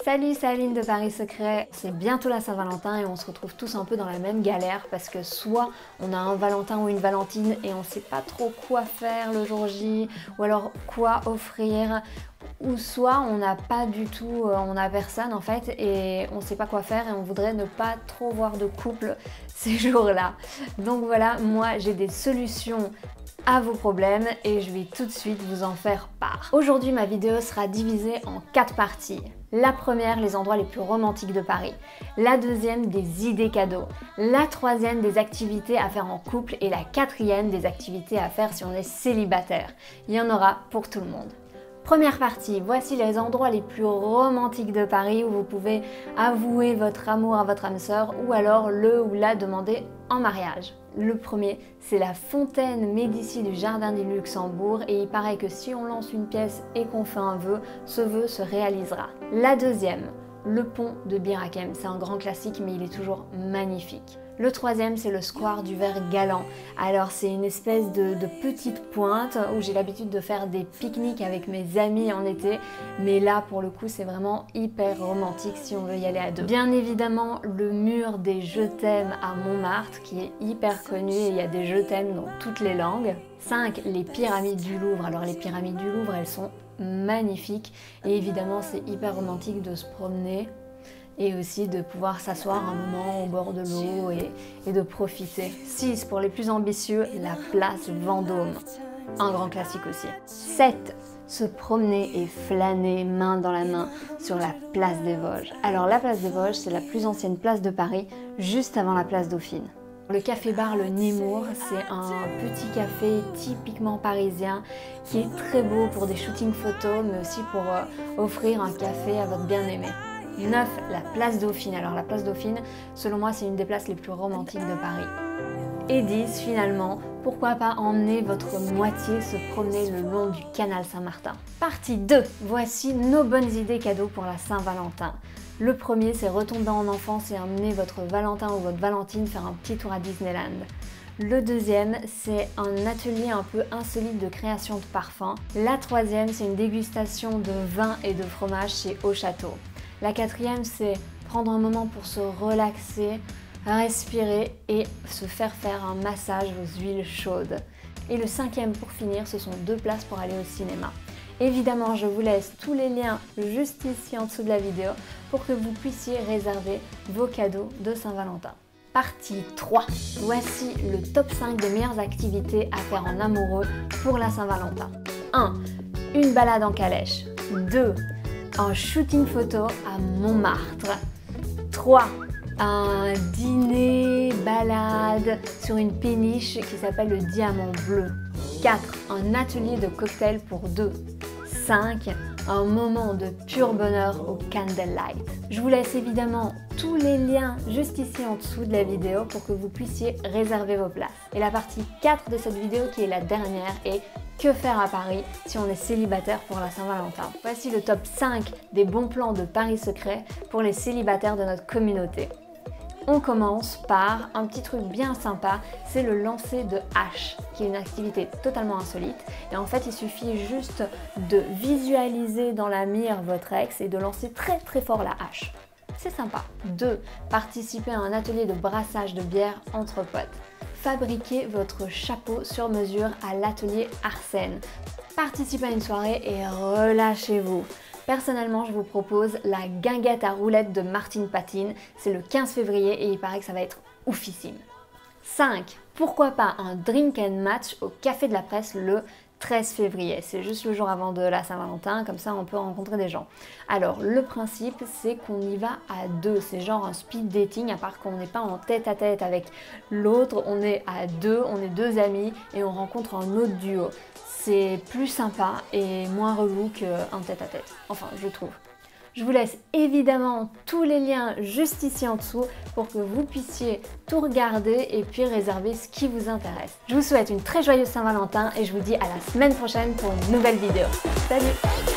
Salut, c'est Aline de Paris Secret. C'est bientôt la Saint-Valentin et on se retrouve tous un peu dans la même galère parce que soit on a un Valentin ou une Valentine et on sait pas trop quoi faire le jour J ou alors quoi offrir, ou soit on n'a pas du tout, on a personne en fait et on sait pas quoi faire et on voudrait ne pas trop voir de couple ces jours-là. Donc voilà, moi j'ai des solutions à vos problèmes et je vais tout de suite vous en faire part. Aujourd'hui ma vidéo sera divisée en 4 parties. La première, les endroits les plus romantiques de Paris. La deuxième, des idées cadeaux. La troisième, des activités à faire en couple. Et la quatrième, des activités à faire si on est célibataire. Il y en aura pour tout le monde. Première partie, voici les endroits les plus romantiques de Paris où vous pouvez avouer votre amour à votre âme sœur ou alors le ou la demander en mariage. Le premier, c'est la fontaine Médicis du Jardin du Luxembourg et il paraît que si on lance une pièce et qu'on fait un vœu, ce vœu se réalisera. La deuxième, le pont de Bir Hakeim, c'est un grand classique mais il est toujours magnifique. Le troisième, c'est le square du Vert Galant. Alors c'est une espèce de petite pointe où j'ai l'habitude de faire des pique-niques avec mes amis en été. Mais là, pour le coup, c'est vraiment hyper romantique si on veut y aller à deux. Bien évidemment, le mur des je t'aime à Montmartre qui est hyper connu et il y a des je t'aime dans toutes les langues. 5. Les pyramides du Louvre. Alors les pyramides du Louvre, elles sont magnifiques. Et évidemment, c'est hyper romantique de se promener. Et aussi de pouvoir s'asseoir un moment au bord de l'eau et de profiter. 6. Pour les plus ambitieux, la place Vendôme. Un grand classique aussi. 7. Se promener et flâner main dans la main sur la place des Vosges. Alors la place des Vosges, c'est la plus ancienne place de Paris, juste avant la place Dauphine. Le café-bar Le Nemours, c'est un petit café typiquement parisien qui est très beau pour des shootings photos, mais aussi pour offrir un café à votre bien-aimé. 9. La place Dauphine. Alors la place Dauphine, selon moi, c'est une des places les plus romantiques de Paris. Et 10. Finalement, pourquoi pas emmener votre moitié se promener le long du canal Saint-Martin. Partie 2. Voici nos bonnes idées cadeaux pour la Saint-Valentin. Le premier, c'est retomber en enfance et emmener votre Valentin ou votre Valentine faire un petit tour à Disneyland. Le deuxième, c'est un atelier un peu insolite de création de parfums. La troisième, c'est une dégustation de vin et de fromage chez Au Château. La quatrième, c'est prendre un moment pour se relaxer, respirer et se faire un massage aux huiles chaudes. Et le cinquième, pour finir, ce sont 2 places pour aller au cinéma. Évidemment, je vous laisse tous les liens juste ici en dessous de la vidéo pour que vous puissiez réserver vos cadeaux de Saint-Valentin. Partie 3. Voici le top 5 des meilleures activités à faire en amoureux pour la Saint-Valentin. 1. Une balade en calèche. 2. Un shooting photo à Montmartre. 3. Un dîner balade sur une péniche qui s'appelle le Diamant Bleu. 4. Un atelier de cocktail pour 2. 5. Un moment de pur bonheur au candlelight. Je vous laisse évidemment tous les liens juste ici en dessous de la vidéo pour que vous puissiez réserver vos places. Et la partie 4 de cette vidéo, qui est la dernière, est que faire à Paris si on est célibataire pour la Saint-Valentin. Voici le top 5 des bons plans de Paris Secret pour les célibataires de notre communauté. On commence par un petit truc bien sympa, c'est le lancer de hache, qui est une activité totalement insolite. Et en fait, il suffit juste de visualiser dans la mire votre ex et de lancer très très fort la hache. C'est sympa. 2. Participer à un atelier de brassage de bière entre potes. Fabriquez votre chapeau sur mesure à l'atelier Arsène. Participez à une soirée et relâchez-vous. Personnellement, je vous propose la guinguette à roulettes de Martine Patine. C'est le 15 février et il paraît que ça va être oufissime. 5. Pourquoi pas un drink and match au Café de la Presse le 13 février. C'est juste le jour avant de la Saint-Valentin, comme ça on peut rencontrer des gens. Alors le principe, c'est qu'on y va à 2. C'est genre un speed dating, à part qu'on n'est pas en tête à tête avec l'autre. On est à 2, on est 2 amis et on rencontre un autre duo. C'est plus sympa et moins relou qu'un tête-à-tête. Enfin, je trouve. Je vous laisse évidemment tous les liens juste ici en dessous pour que vous puissiez tout regarder et puis réserver ce qui vous intéresse. Je vous souhaite une très joyeuse Saint-Valentin et je vous dis à la semaine prochaine pour une nouvelle vidéo. Salut!